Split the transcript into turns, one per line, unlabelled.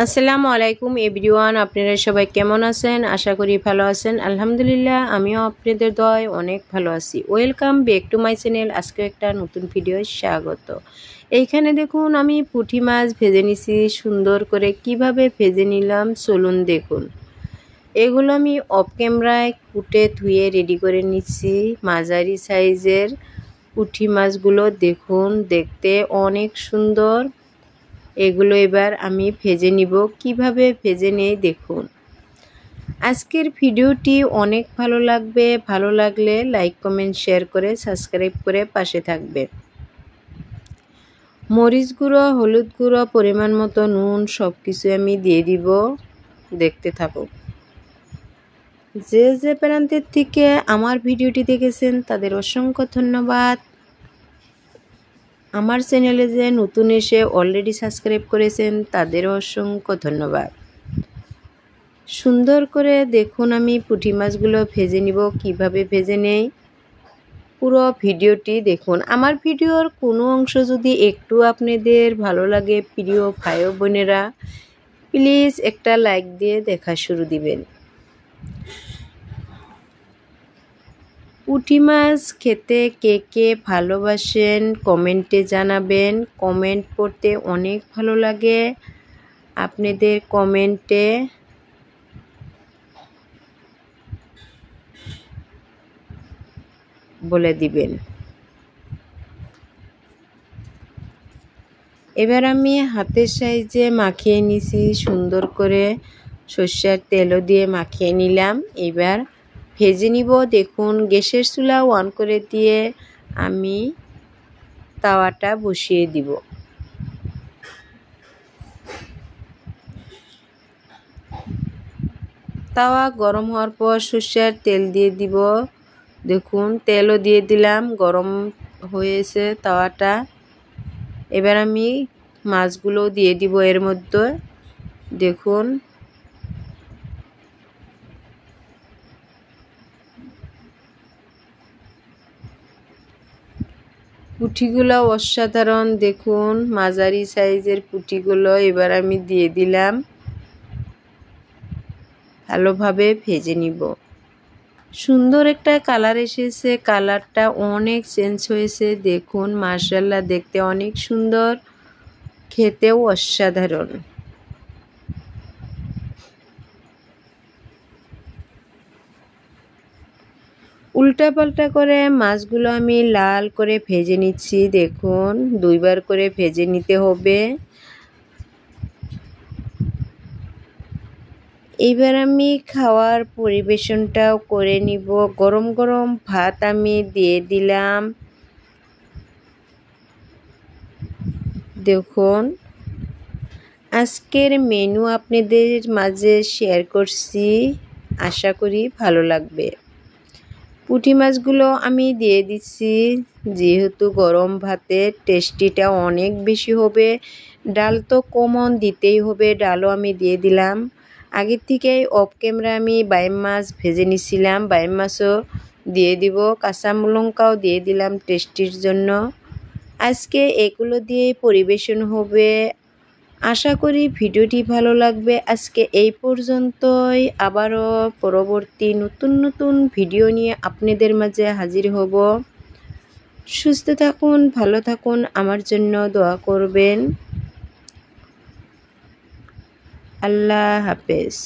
আসসালামু আলাইকুম এভরিওয়ান, আপনারা সবাই কেমন আছেন? আশা করি ভালো আছেন। আলহামদুলিল্লাহ, আমিও আপনাদের দয়ায় অনেক ভালো আছি। Welcome back to my channel. আজকে একটা নতুন ভিডিও স্বাগত। এইখানে দেখুন, আমি পুঁটি মাছ ভেজে নিছি সুন্দর করে। কিভাবে ভেজে নিলাম চলুন দেখুন। এগুলো আমি অফ ক্যামেরায় কুটে ধুয়ে রেডি করে নিচ্ছি। মাঝারি সাইজের পুঁটি মাছগুলো দেখুন, দেখতে অনেক সুন্দর। এগুলো এবার আমি ভেজে নিব। কিভাবে ভেজে নেই দেখুন। আজকের ভিডিওটি অনেক ভালো লাগবে। ভালো লাগলে লাইক কমেন্ট শেয়ার করে সাবস্ক্রাইব করে পাশে থাকবে। মরিচ গুঁড়ো, হলুদ গুঁড়ো, পরিমাণ মতো নুন সব কিছু আমি দিয়ে দিব। দেখতে থাকুন। যে প্রান্তের থেকে আমার ভিডিওটি দেখেছেন তাদের অসংখ্য ধন্যবাদ। আমার চ্যানেলে যে নতুন এসে অলরেডি সাবস্ক্রাইব করেছেন তাদেরও অসংখ্য ধন্যবাদ। সুন্দর করে দেখুন, আমি পুঁটি মাছগুলো ভেজে নিব। কিভাবে ভেজে নেই পুরো ভিডিওটি দেখুন। আমার ভিডিওর কোনো অংশ যদি একটু আপনাদের ভালো লাগে, প্রিয় ভাই ও বোনেরা, প্লিজ একটা লাইক দিয়ে দেখা শুরু দিবেন। পুঁটি মাছ খেতে কে কে ভালোবাসেন কমেন্টে জানাবেন। কমেন্ট পড়তে অনেক ভালো লাগে। আপনাদের কমেন্টে বলে দিবেন। এবার আমি হাতের সাহায্যে মাখিয়ে নিছি সুন্দর করে। সর্ষের তেলও দিয়ে মাখিয়ে নিলাম। এবার ভেজে নিব। দেখুন, গ্যাসের চুলা অন করে দিয়ে আমি তাওয়াটা বসিয়ে দিব। তাওয়া গরম হওয়ার পর সর্ষের তেল দিয়ে দিব। দেখুন, তেলও দিয়ে দিলাম। গরম হয়েছে তাওয়াটা। এবার আমি মাছগুলো দিয়ে দিব এর মধ্যে। দেখুন, পুঁটিগুলো অসাধারণ। দেখুন, মাঝারি সাইজের পুঁটিগুলো এবার আমি দিয়ে দিলাম। ভালোভাবে ভেজে নিব। সুন্দর একটা কালার এসেছে। কালারটা অনেক চেঞ্জ হয়েছে। দেখুন, মাশাআল্লাহ, দেখতে অনেক সুন্দর, খেতেও অসাধারণ। উল্টা পাল্টা করে মাছগুলো আমি লাল করে ভেজে নিচ্ছি। দেখুন, দুইবার করে ভেজে নিতে হবে। এবার আমি খাওয়ার পরিবেশনটাও করে নিব। গরম গরম ভাত আমি দিয়ে দিলাম। দেখুন, আজকের মেনু আপনাদের মাঝে শেয়ার করছি। আশা করি ভালো লাগবে। পুঁটি মাছগুলো আমি দিয়ে দিচ্ছি। যেহেতু গরম ভাতের টেস্টিটা অনেক বেশি হবে, ডাল তো কমন দিতেই হবে। ডালও আমি দিয়ে দিলাম। আগের থেকেই অফ ক্যামেরা আমি বাইম মাছ ভেজে নিছিলাম। বাইম মাছও দিয়ে দিব। কাঁচা লঙ্কাও দিয়ে দিলাম টেস্টির জন্য। আজকে এগুলো দিয়ে পরিবেশন হবে। আশা করি ভিডিওটি ভালো লাগবে। আজকে এই পর্যন্তই। আবারও পরবর্তী নতুন নতুন ভিডিও নিয়ে আপনাদের মাঝে হাজির হব। সুস্থ থাকুন, ভালো থাকুন, আমার জন্য দোয়া করবেন। আল্লাহ হাফেজ।